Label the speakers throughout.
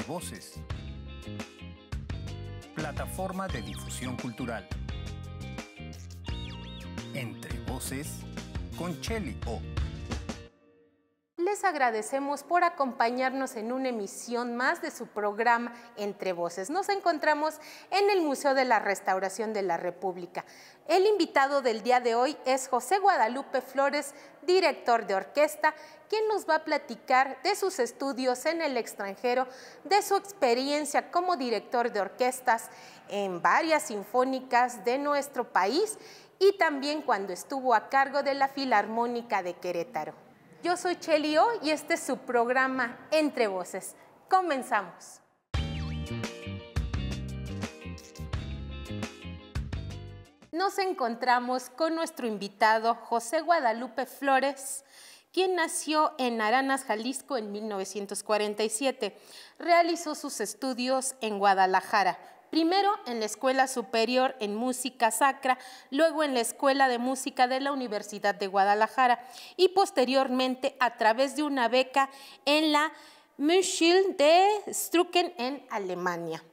Speaker 1: Voces, plataforma de difusión cultural. Entre Voces con Cheli O.
Speaker 2: Les agradecemos por acompañarnos en una emisión más de su programa Entre Voces. Nos encontramos en el Museo de la Restauración de la República. El invitado del día de hoy es José Guadalupe Flores, director de orquesta, quien nos va a platicar de sus estudios en el extranjero, de su experiencia como director de orquestas en varias sinfónicas de nuestro país y también cuando estuvo a cargo de la Filarmónica de Querétaro. Yo soy Cheli O y este es su programa Entre Voces. Comenzamos. Nos encontramos con nuestro invitado José Guadalupe Flores, quien nació en Aranaz, Jalisco en 1947. Realizó sus estudios en Guadalajara. Primero en la Escuela Superior en Música Sacra, luego en la Escuela de Música de la Universidad de Guadalajara y posteriormente a través de una beca en la Musikschule de Stücken en Alemania.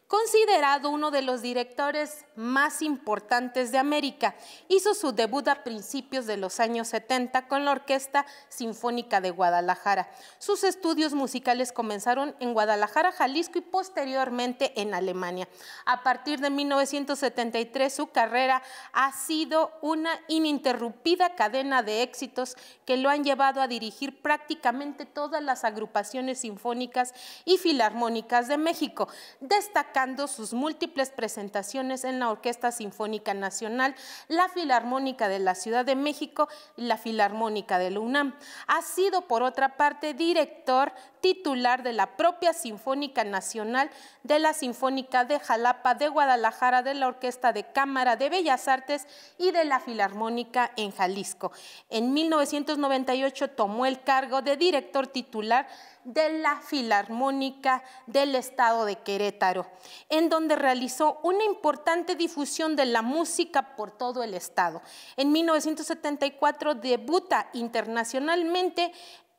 Speaker 2: Considerado uno de los directores más importantes de América, hizo su debut a principios de los años 70 con la Orquesta Sinfónica de Guadalajara. Sus estudios musicales comenzaron en Guadalajara, Jalisco y posteriormente en Alemania. A partir de 1973, su carrera ha sido una ininterrumpida cadena de éxitos que lo han llevado a dirigir prácticamente todas las agrupaciones sinfónicas y filarmónicas de México, destacando sus múltiples presentaciones en la Orquesta Sinfónica Nacional, la Filarmónica de la Ciudad de México y la Filarmónica de la UNAM. Ha sido, por otra parte, director titular de la propia Sinfónica Nacional, de la Sinfónica de Jalapa, de Guadalajara, de la Orquesta de Cámara de Bellas Artes y de la Filarmónica en Jalisco. En 1998 tomó el cargo de director titular de la Filarmónica del Estado de Querétaro, en donde realizó una importante difusión de la música por todo el estado. En 1974 debuta internacionalmente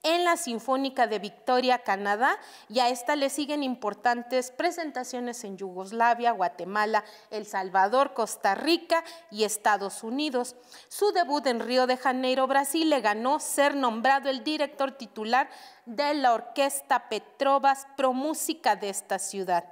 Speaker 2: en la Sinfónica de Victoria, Canadá, y a esta le siguen importantes presentaciones en Yugoslavia, Guatemala, El Salvador, Costa Rica y Estados Unidos. Su debut en Río de Janeiro, Brasil, le ganó ser nombrado el director titular de la Orquesta Petrovas Pro Música de esta ciudad.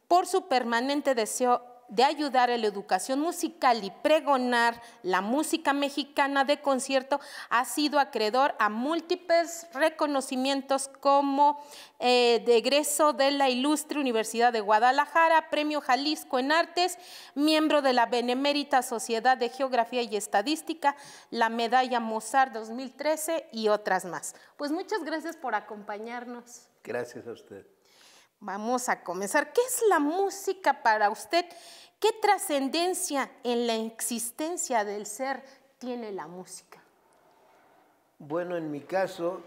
Speaker 2: Por su permanente deseo de ayudar a la educación musical y pregonar la música mexicana de concierto, ha sido acreedor a múltiples reconocimientos como de egreso de la Ilustre Universidad de Guadalajara, Premio Jalisco en Artes, miembro de la Benemérita Sociedad de Geografía y Estadística, la Medalla Mozart 2013 y otras más. Pues muchas gracias por acompañarnos.
Speaker 3: Gracias a usted.
Speaker 2: Vamos a comenzar. ¿Qué es la música para usted? ¿Qué trascendencia en la existencia del ser tiene la música?
Speaker 3: Bueno, en mi caso,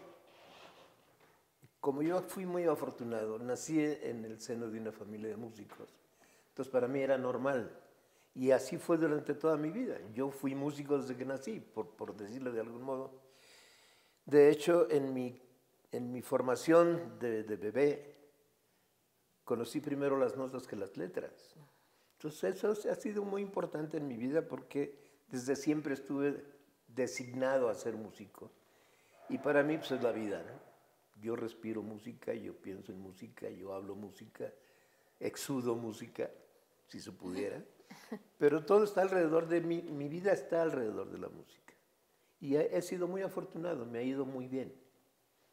Speaker 3: como yo fui muy afortunado, nací en el seno de una familia de músicos, entonces para mí era normal. Y así fue durante toda mi vida. Yo fui músico desde que nací, por decirlo de algún modo. De hecho, en mi formación de bebé, conocí primero las notas que las letras. Entonces eso ha sido muy importante en mi vida porque desde siempre estuve designado a ser músico. Y para mí pues es la vida, ¿no? Yo respiro música, yo pienso en música, yo hablo música, exudo música, si se pudiera. Pero todo está alrededor de mí, mi vida está alrededor de la música. Y he sido muy afortunado, me ha ido muy bien.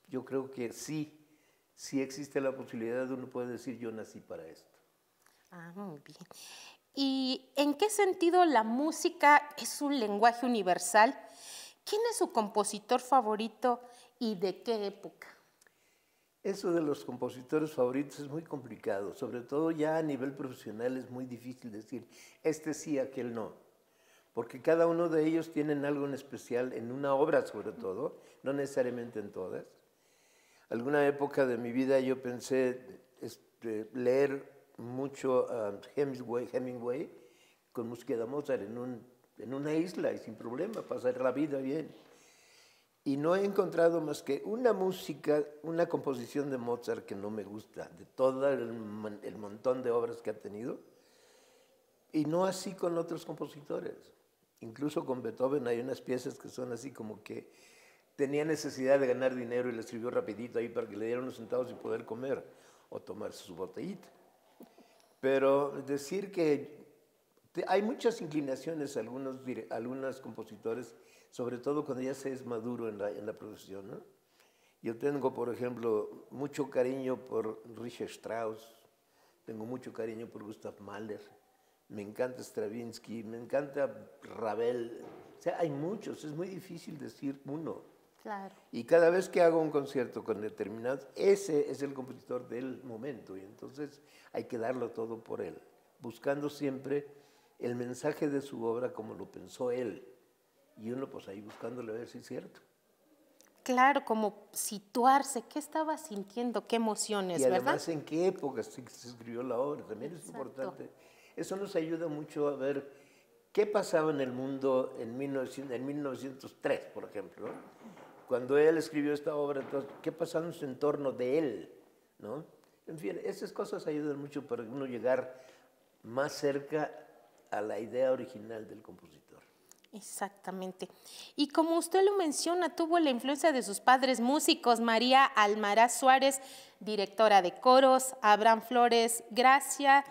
Speaker 3: Yo creo que sí existe la posibilidad de uno puede decir yo nací para esto.
Speaker 2: Ah, muy bien. ¿Y en qué sentido la música es un lenguaje universal? ¿Quién es su compositor favorito y de qué época?
Speaker 3: Eso de los compositores favoritos es muy complicado, sobre todo ya a nivel profesional es muy difícil decir este sí, aquel no, porque cada uno de ellos tienen algo en especial en una obra sobre todo, no necesariamente en todas. Alguna época de mi vida yo pensé leer mucho a Hemingway con música de Mozart en una isla y sin problema, pasar la vida bien. y no he encontrado más que una música, una composición de Mozart que no me gusta, de todo el montón de obras que ha tenido, y no así con otros compositores. Incluso con Beethoven hay unas piezas que son así como que tenía necesidad de ganar dinero y le escribió rapidito ahí para que le dieran unos centavos y poder comer o tomarse su botellita. Pero decir que hay muchas inclinaciones, algunos compositores, sobre todo cuando ya se es maduro en la profesión, ¿no? Yo tengo, por ejemplo, mucho cariño por Richard Strauss, tengo mucho cariño por Gustav Mahler, me encanta Stravinsky, me encanta Ravel. O sea, hay muchos, es muy difícil decir uno.
Speaker 2: Claro.
Speaker 3: Y cada vez que hago un concierto con determinados, ese es el compositor del momento, y entonces hay que darlo todo por él, buscando siempre el mensaje de su obra como lo pensó él, y uno pues ahí buscándole a ver si es cierto.
Speaker 2: Claro, como situarse, qué estaba sintiendo, qué emociones,
Speaker 3: Y además
Speaker 2: ¿verdad?
Speaker 3: en qué época se escribió la obra, también es
Speaker 2: Exacto.
Speaker 3: importante. Eso nos ayuda mucho a ver qué pasaba en el mundo en 1903, por ejemplo, ¿no? Cuando él escribió esta obra, entonces, ¿qué pasaba en su entorno de él? ¿No? En fin, esas cosas ayudan mucho para uno llegar más cerca a la idea original del compositor.
Speaker 2: Exactamente. Y como usted lo menciona, tuvo la influencia de sus padres músicos, María Almaraz Suárez, directora de coros, Abraham Flores García,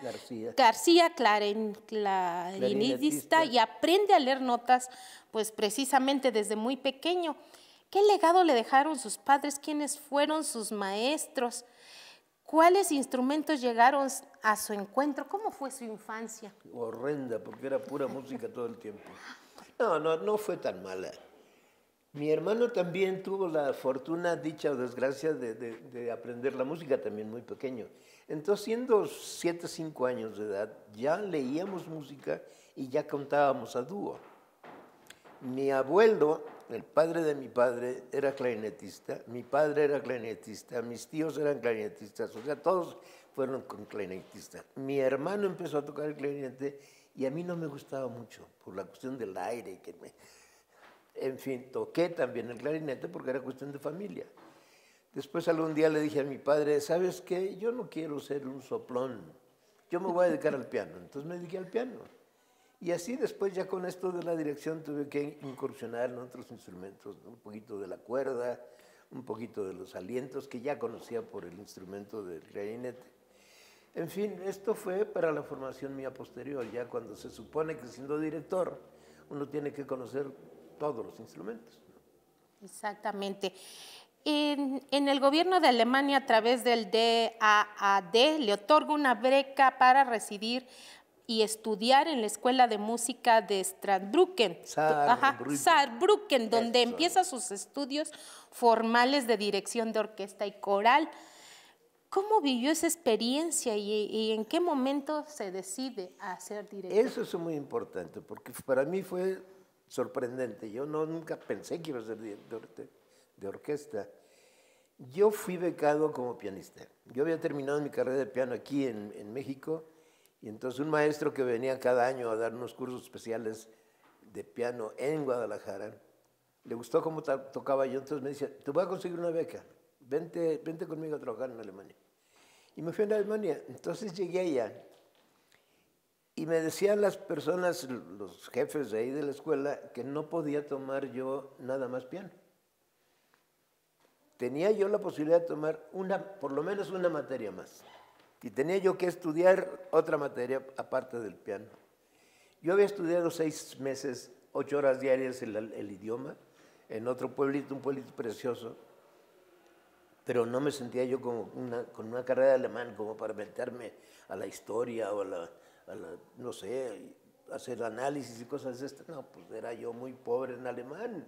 Speaker 2: clarinetista, y aprende a leer notas, pues precisamente desde muy pequeño. ¿Qué legado le dejaron sus padres? ¿Quiénes fueron sus maestros? ¿Cuáles instrumentos llegaron a su encuentro? ¿Cómo fue su infancia?
Speaker 3: Horrenda, porque era pura música todo el tiempo. No fue tan mala. Mi hermano también tuvo la fortuna, dicha o desgracia, de aprender la música también muy pequeño. Entonces, siendo 7, 5 años de edad, ya leíamos música y ya cantábamos a dúo. Mi abuelo, el padre de mi padre, era clarinetista, mi padre era clarinetista, mis tíos eran clarinetistas, o sea, todos fueron con clarinetistas. Mi hermano empezó a tocar el clarinete y a mí no me gustaba mucho por la cuestión del aire. En fin, toqué también el clarinete porque era cuestión de familia. Después algún día le dije a mi padre, ¿sabes qué? Yo no quiero ser un soplón, yo me voy a dedicar al piano. Entonces me dediqué al piano. Y así después ya con esto de la dirección tuve que incursionar en otros instrumentos, ¿no? Un poquito de la cuerda, un poquito de los alientos que ya conocía por el instrumento del clarinete. En fin, esto fue para la formación mía posterior, ya cuando se supone que siendo director uno tiene que conocer todos los instrumentos.
Speaker 2: Exactamente. En el gobierno de Alemania, a través del DAAD, le otorga una beca para residir y estudiar en la Escuela de Música de Saarbrücken, donde empieza sus estudios formales de dirección de orquesta y coral. ¿Cómo vivió esa experiencia y en qué momento se decide a ser director?
Speaker 3: Eso es muy importante, porque para mí fue sorprendente. Yo nunca pensé que iba a ser director de orquesta. Yo fui becado como pianista. Yo había terminado mi carrera de piano aquí en México, y entonces un maestro que venía cada año a dar unos cursos especiales de piano en Guadalajara, le gustó cómo tocaba yo, entonces me decía, te voy a conseguir una beca, vente conmigo a trabajar en Alemania. Y me fui a Alemania, entonces llegué allá, y me decían las personas, los jefes de ahí de la escuela, que no podía tomar yo nada más piano. Tenía yo la posibilidad de tomar por lo menos una materia más. Y tenía yo que estudiar otra materia aparte del piano. Yo había estudiado 6 meses, 8 horas diarias el idioma, en otro pueblito, un pueblito precioso, pero no me sentía yo con una carrera de alemán como para meterme a la historia o no sé, hacer análisis y cosas de estas. No, pues era yo muy pobre en alemán,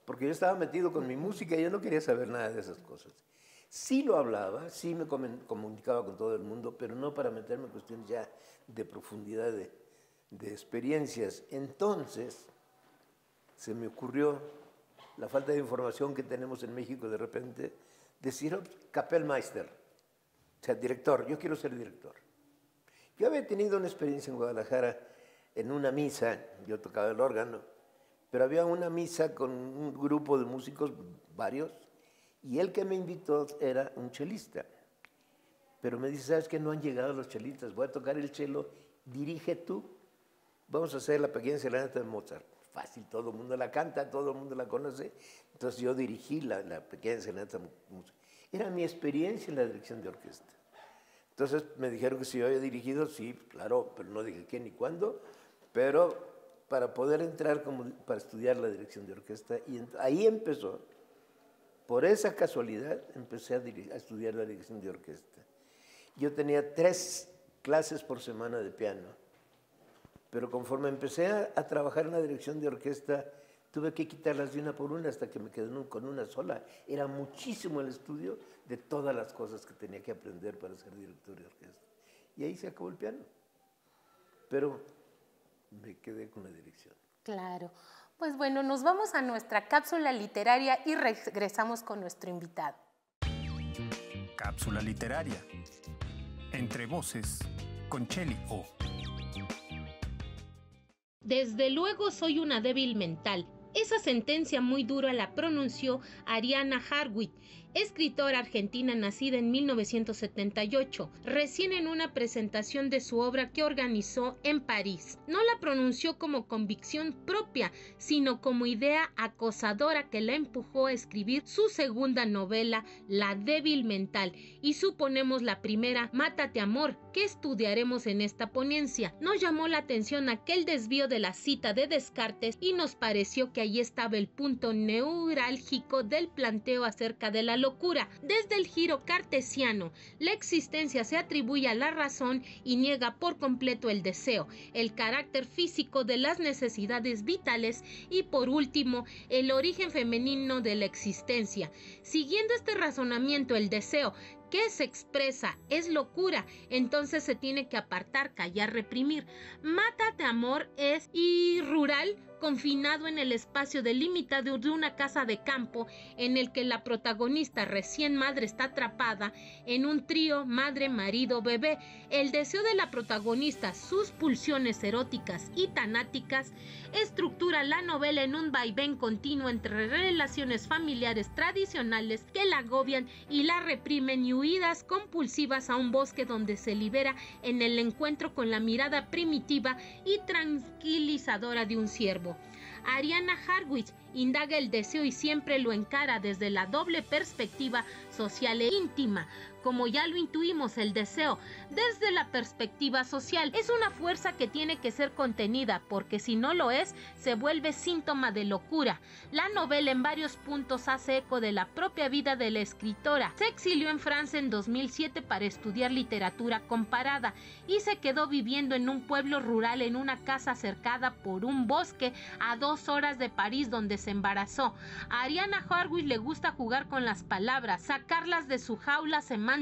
Speaker 3: porque yo estaba metido con mi música y yo no quería saber nada de esas cosas. Sí lo hablaba, sí me comunicaba con todo el mundo, pero no para meterme en cuestiones ya de profundidad de experiencias. Entonces, se me ocurrió la falta de información que tenemos en México de repente, decir, Kapellmeister, o sea, director, yo quiero ser director. Yo había tenido una experiencia en Guadalajara en una misa, yo tocaba el órgano, Pero había una misa con un grupo de músicos, varios, y el que me invitó era un chelista. Pero me dice, ¿sabes qué? No han llegado los chelistas, voy a tocar el chelo, dirige tú. Vamos a hacer la pequeña serenata de Mozart. Fácil, todo el mundo la canta, todo el mundo la conoce. Entonces yo dirigí la pequeña serenata de Mozart. Era mi experiencia en la dirección de orquesta. Entonces me dijeron que si yo había dirigido, sí, claro, pero no dije qué ni cuándo, pero para poder entrar para estudiar la dirección de orquesta, y ahí empezó, por esa casualidad, empecé a estudiar la dirección de orquesta. Yo tenía 3 clases por semana de piano, pero conforme empecé a trabajar en la dirección de orquesta, tuve que quitarlas de una por una hasta que me quedé con una sola. Era muchísimo el estudio de todas las cosas que tenía que aprender para ser director de orquesta. Y ahí se acabó el piano. Pero me quedé con la dirección.
Speaker 2: Claro. Pues bueno, nos vamos a nuestra cápsula literaria y regresamos con nuestro invitado.
Speaker 1: Cápsula literaria. Entre voces, con Cheli O.
Speaker 2: Desde luego soy una débil mental. Esa sentencia muy dura la pronunció Arianna Hughart, escritora argentina nacida en 1978, recién en una presentación de su obra que organizó en París. No la pronunció como convicción propia, sino como idea acosadora que la empujó a escribir su segunda novela, La débil mental, y suponemos la primera, Mátate amor, que estudiaremos en esta ponencia. Nos llamó la atención aquel desvío de la cita de Descartes y nos pareció que allí estaba el punto neurálgico del planteo acerca de la locura. Desde el giro cartesiano, la existencia se atribuye a la razón y niega por completo el deseo, el carácter físico de las necesidades vitales y, por último, el origen femenino de la existencia. Siguiendo este razonamiento, el deseo que se expresa es locura, entonces se tiene que apartar, callar, reprimir. Mátate amor es irrural, confinado en el espacio delimitado de una casa de campo en el que la protagonista recién madre está atrapada en un trío madre, marido, bebé. El deseo de la protagonista, sus pulsiones eróticas y tanáticas, estructura la novela en un vaivén continuo entre relaciones familiares tradicionales que la agobian y la reprimen y huidas compulsivas a un bosque donde se libera en el encuentro con la mirada primitiva y tranquilizadora de un ciervo. Arianna Hughart indaga el deseo y siempre lo encara desde la doble perspectiva social e íntima. Como ya lo intuimos, el deseo, desde la perspectiva social, es una fuerza que tiene que ser contenida, porque si no lo es, se vuelve síntoma de locura. La novela en varios puntos hace eco de la propia vida de la escritora. Se exilió en Francia en 2007 para estudiar literatura comparada y se quedó viviendo en un pueblo rural en una casa cercada por un bosque a 2 horas de París, donde se embarazó. A Arianna Hughart le gusta jugar con las palabras, sacarlas de su jaula semántica.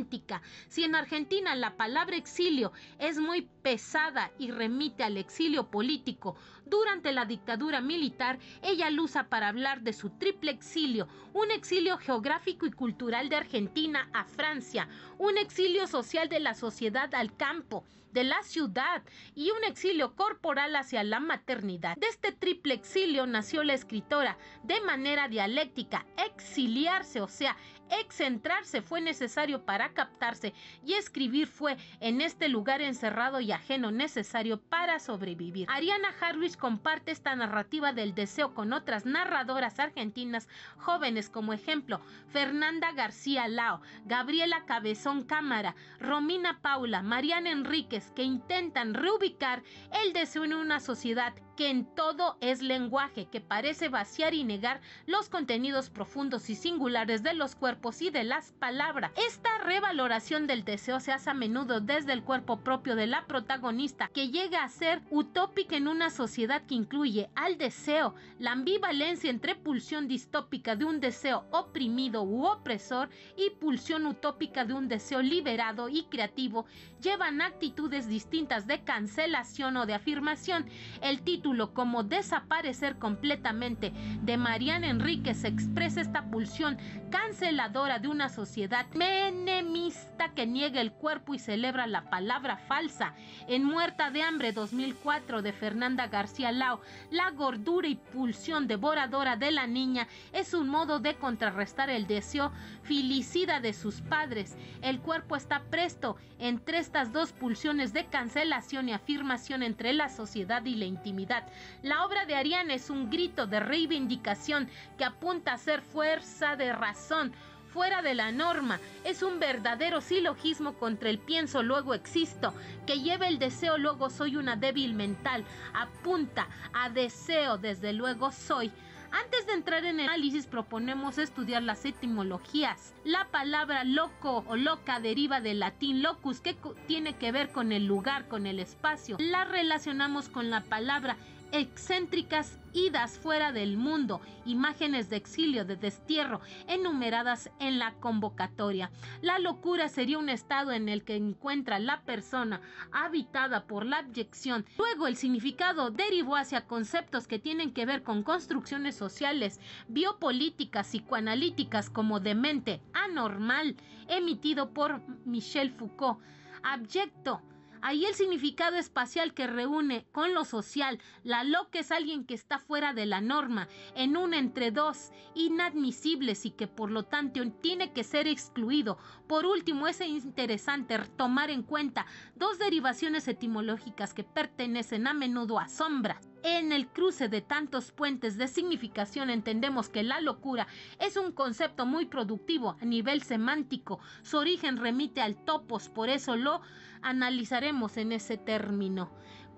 Speaker 2: Si en Argentina la palabra exilio es muy pesada y remite al exilio político, durante la dictadura militar ella lo usa para hablar de su triple exilio: un exilio geográfico y cultural de Argentina a Francia, un exilio social de la sociedad al campo, de la ciudad, y un exilio corporal hacia la maternidad. De este triple exilio nació la escritora. De manera dialéctica, exiliarse, o sea, excentrarse, fue necesario para captarse, y escribir fue, en este lugar encerrado y ajeno, necesario para sobrevivir. Arianna Hughart comparte esta narrativa del deseo con otras narradoras argentinas jóvenes, como ejemplo Fernanda García Lao, Gabriela Cabezón Cámara, Romina Paula, Mariana Enríquez, que intentan reubicar el deseo en una sociedad que en todo es lenguaje, que parece vaciar y negar los contenidos profundos y singulares de los cuerpos y de las palabras. Esta revaloración del deseo se hace a menudo desde el cuerpo propio de la protagonista, que llega a ser utópica en una sociedad que incluye al deseo. La ambivalencia entre pulsión distópica de un deseo oprimido u opresor y pulsión utópica de un deseo liberado y creativo llevan a actitudes distintas de cancelación o de afirmación. El título título como Desaparecer completamente de Mariana Enríquez expresa esta pulsión canceladora de una sociedad menemista que niega el cuerpo y celebra la palabra falsa. En Muerta de hambre 2004 de Fernanda García Lao, la gordura y pulsión devoradora de la niña es un modo de contrarrestar el deseo filicida de sus padres. El cuerpo está presto entre estas dos pulsiones de cancelación y afirmación entre la sociedad y la intimidad. La obra de Ariana es un grito de reivindicación que apunta a ser fuerza de razón, fuera de la norma. Es un verdadero silogismo contra el pienso luego existo, que lleva el deseo luego soy una débil mental, apunta a deseo desde luego soy. Antes de entrar en el análisis proponemos estudiar las etimologías. La palabra loco o loca deriva del latín locus, que tiene que ver con el lugar, con el espacio. La relacionamos con la palabra excéntricas, idas fuera del mundo, imágenes de exilio, de destierro, enumeradas en la convocatoria. La locura sería un estado en el que encuentra la persona habitada por la abyección. Luego el significado derivó hacia conceptos que tienen que ver con construcciones sociales, biopolíticas, psicoanalíticas, como demente, anormal, emitido por Michel Foucault, abyecto. Ahí el significado espacial que reúne con lo social. La loca es alguien que está fuera de la norma, en un entre dos, inadmisibles y que por lo tanto tiene que ser excluido. Por último, es interesante tomar en cuenta dos derivaciones etimológicas que pertenecen a menudo a sombras. En el cruce de tantos puentes de significación entendemos que la locura es un concepto muy productivo a nivel semántico. Su origen remite al topos, por eso lo analizaremos en ese término.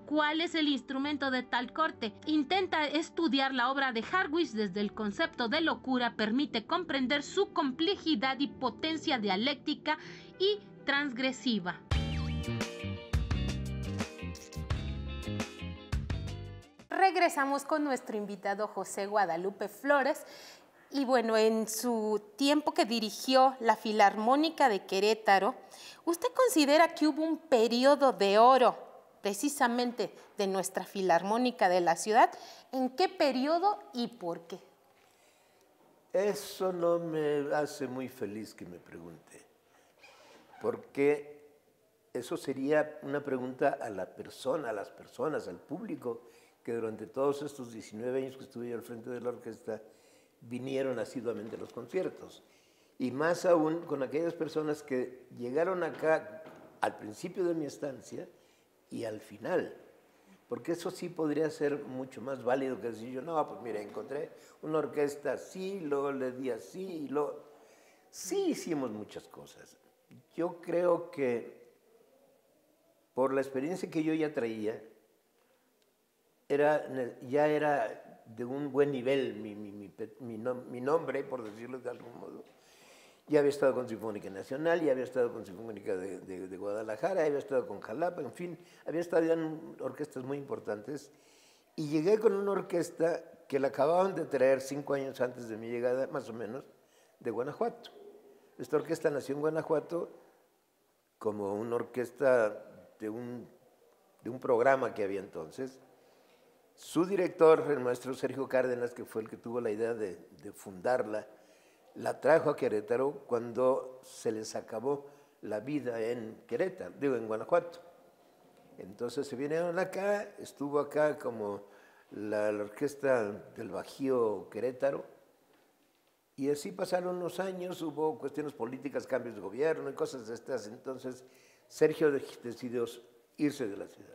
Speaker 2: ¿Cuál es el instrumento de tal corte? Intenta estudiar la obra de Hartwig desde el concepto de locura, permite comprender su complejidad y potencia dialéctica y transgresiva. Regresamos con nuestro invitado José Guadalupe Flores. Y bueno, en su tiempo que dirigió la Filarmónica de Querétaro, ¿usted considera que hubo un periodo de oro precisamente de nuestra Filarmónica de la ciudad? ¿En qué periodo y por qué?
Speaker 3: Eso no me hace muy feliz que me pregunte, porque eso sería una pregunta a la persona, a las personas, al público, que durante todos estos 19 años que estuve al frente de la orquesta, vinieron asiduamente a los conciertos. Y más aún con aquellas personas que llegaron acá al principio de mi estancia y al final. Porque eso sí podría ser mucho más válido que decir yo, no, pues mira, encontré una orquesta así, luego le di así, y luego... Sí hicimos muchas cosas. Yo creo que por la experiencia que yo ya traía, ya era de un buen nivel mi nombre, por decirlo de algún modo. Ya había estado con Sinfónica Nacional, ya había estado con Sinfónica de Guadalajara, había estado con Jalapa, en fin, había estado ya en orquestas muy importantes. Y llegué con una orquesta que la acababan de traer 5 años antes de mi llegada, más o menos, de Guanajuato. Esta orquesta nació en Guanajuato como una orquesta de un programa que había entonces. Su director, el maestro Sergio Cárdenas, que fue el que tuvo la idea de fundarla, la trajo a Querétaro cuando se les acabó la vida en Querétaro, en Guanajuato. Entonces se vinieron acá, estuvo acá como la orquesta del Bajío Querétaro, y así pasaron unos años, hubo cuestiones políticas, cambios de gobierno y cosas de estas. Entonces Sergio decidió irse de la ciudad.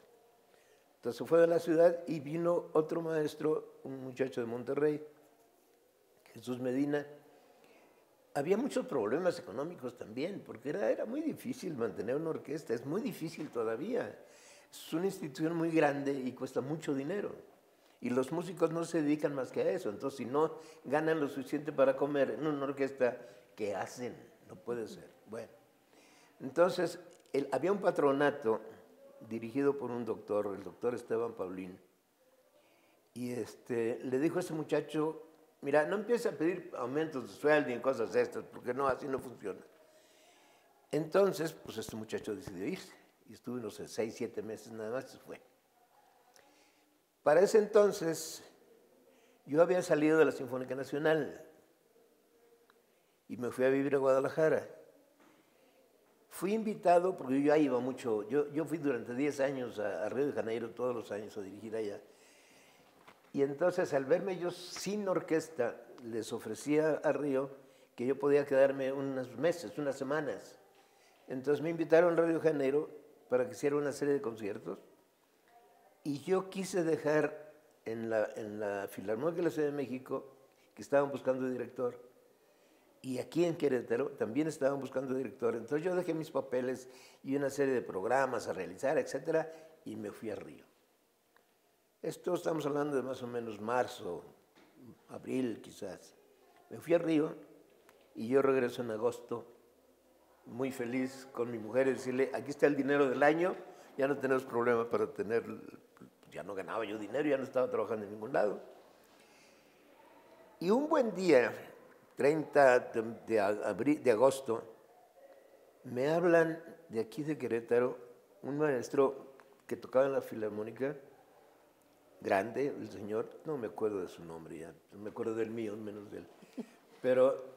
Speaker 3: Entonces fue de la ciudad y vino otro maestro, un muchacho de Monterrey, Jesús Medina. Había muchos problemas económicos también, porque era muy difícil mantener una orquesta, es muy difícil todavía. Es una institución muy grande y cuesta mucho dinero. Y los músicos no se dedican más que a eso. Entonces, si no ganan lo suficiente para comer en una orquesta, ¿qué hacen? No puede ser. Bueno, entonces había un patronato dirigido por un doctor, el doctor Esteban Paulín, y le dijo a ese muchacho, mira, no empieces a pedir aumentos de sueldo y cosas de estas, porque no, así no funciona. Entonces, pues este muchacho decidió irse, y estuvo, no sé, 6, 7 meses nada más y se fue. Para ese entonces, yo había salido de la Sinfónica Nacional y me fui a vivir a Guadalajara. Fui invitado, porque yo ya iba mucho, yo fui durante 10 años a Río de Janeiro, todos los años a dirigir allá. Y entonces, al verme yo sin orquesta, les ofrecía a Río que yo podía quedarme unos meses, unas semanas. Entonces me invitaron a Río de Janeiro para que hiciera una serie de conciertos. Y yo quise dejar en la Filarmónica de la Ciudad de México, que estaban buscando director, y aquí en Querétaro también estaban buscando director. Entonces yo dejé mis papeles y una serie de programas a realizar, etcétera, y me fui a Río. Esto estamos hablando de más o menos marzo, abril quizás. Me fui a Río y yo regreso en agosto, muy feliz con mi mujer, y decirle, aquí está el dinero del año, ya no tenemos problema para tener, ya no ganaba yo dinero, ya no estaba trabajando en ningún lado. Y un buen día, 30 de agosto, me hablan de aquí de Querétaro, un maestro que tocaba en la Filarmónica, grande, el señor, no me acuerdo de su nombre ya, me acuerdo del mío, menos de él, pero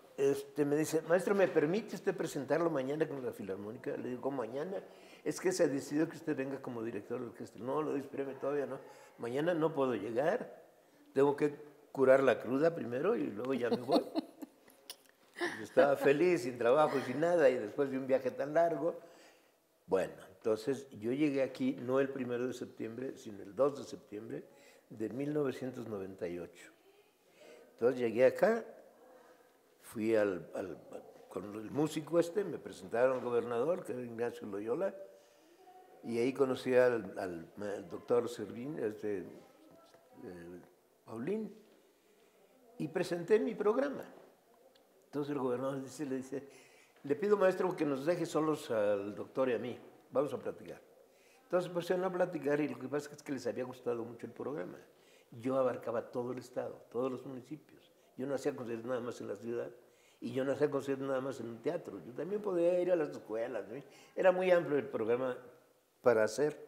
Speaker 3: me dice, maestro, ¿me permite usted presentarlo mañana con la Filarmónica? Le digo, ¿cómo mañana? Es que se decidió que usted venga como director de orquesta. No, lo espéreme, todavía no. Mañana no puedo llegar, tengo que curar la cruda primero y luego ya me voy. Yo estaba feliz, sin trabajo, sin nada, y después de un viaje tan largo, bueno, entonces yo llegué aquí no el 1 de septiembre, sino el 2 de septiembre de 1998. Entonces llegué acá, fui con el músico me presentaron al gobernador, que era Ignacio Loyola, y ahí conocí al doctor Servín, Paulín, y presenté mi programa. Entonces el gobernador le dice, le pido, maestro, que nos deje solos al doctor y a mí, vamos a platicar. Entonces pusieron a platicar y lo que pasa es que les había gustado mucho el programa. Yo abarcaba todo el estado, todos los municipios. Yo no hacía conciertos nada más en la ciudad y yo no hacía conciertos nada más en un teatro. Yo también podía ir a las escuelas, ¿no? Era muy amplio el programa para hacer,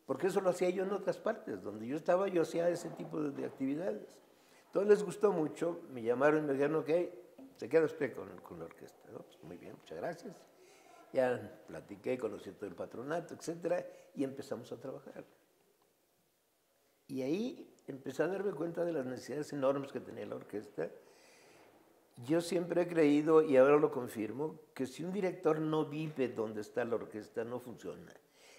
Speaker 3: porque eso lo hacía yo en otras partes. Donde yo estaba, yo hacía ese tipo de actividades. Entonces les gustó mucho, me llamaron y me dijeron, ok, se queda usted con la orquesta. ¿No? Pues muy bien, muchas gracias. Ya platiqué, conocí todo el patronato, etcétera, y empezamos a trabajar. Y ahí empecé a darme cuenta de las necesidades enormes que tenía la orquesta. Yo siempre he creído, y ahora lo confirmo, que si un director no vive donde está la orquesta, no funciona.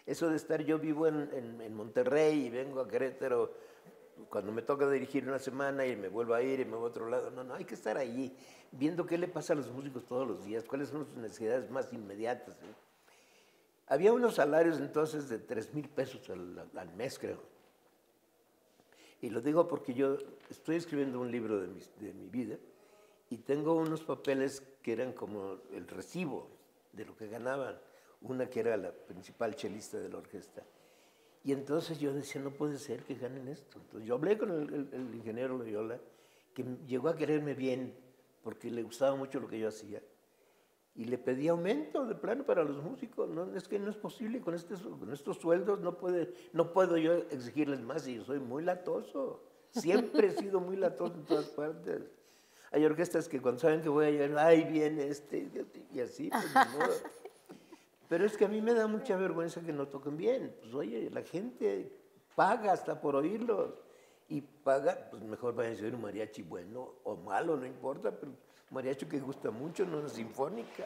Speaker 3: Eso de estar, yo vivo en Monterrey y vengo a Querétaro cuando me toca dirigir una semana y me vuelvo a ir y me voy a otro lado. No, hay que estar allí, viendo qué le pasa a los músicos todos los días, cuáles son sus necesidades más inmediatas. Había unos salarios entonces de 3,000 pesos al mes, creo. Y lo digo porque yo estoy escribiendo un libro de mi vida y tengo unos papeles que eran como el recibo de lo que ganaban. Una que era la principal chelista de la orquesta. Y entonces yo decía, no puede ser que ganen esto. Entonces yo hablé con el ingeniero Loyola, que llegó a quererme bien, porque le gustaba mucho lo que yo hacía. Y le pedí aumento de plano para los músicos. No, es que no es posible, con estos sueldos no puedo yo exigirles más, y yo soy muy latoso. Siempre he sido muy latoso en todas partes. Hay orquestas que cuando saben que voy a llegar, ay, viene y así, pues ni modo. Pero es que a mí me da mucha vergüenza que no toquen bien. Pues oye, la gente paga hasta por oírlos. Y paga, pues mejor vayan a ser un mariachi bueno o malo, no importa, pero un mariachi que gusta mucho, no una sinfónica.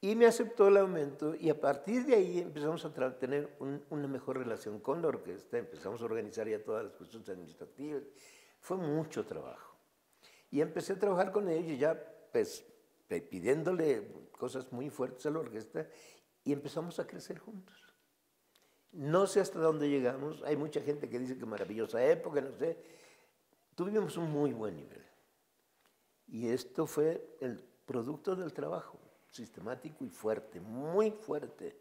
Speaker 3: Y me aceptó el aumento y a partir de ahí empezamos a tener una mejor relación con la orquesta, empezamos a organizar ya todas las cuestiones administrativas. Fue mucho trabajo. Y empecé a trabajar con ellos y ya pues pidiéndole cosas muy fuertes a la orquesta y empezamos a crecer juntos. No sé hasta dónde llegamos, hay mucha gente que dice que maravillosa época, no sé. Tuvimos un muy buen nivel. Y esto fue el producto del trabajo, sistemático y fuerte, muy fuerte.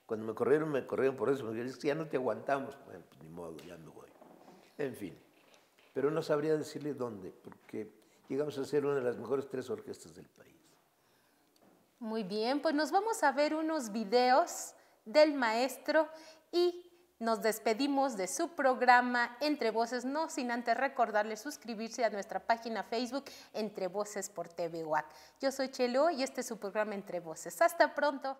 Speaker 3: Cuando me corrieron por eso, me dijeron, es que ya no te aguantamos. Bueno, pues ni modo, ya me voy. En fin, pero no sabría decirle dónde, porque llegamos a ser una de las mejores 3 orquestas del país.
Speaker 2: Muy bien, pues nos vamos a ver unos videos del maestro y Nos despedimos de su programa Entre Voces, no sin antes recordarles suscribirse a nuestra página Facebook Entre Voces por TV UAC. Yo soy Chelo y este es su programa Entre Voces. Hasta pronto.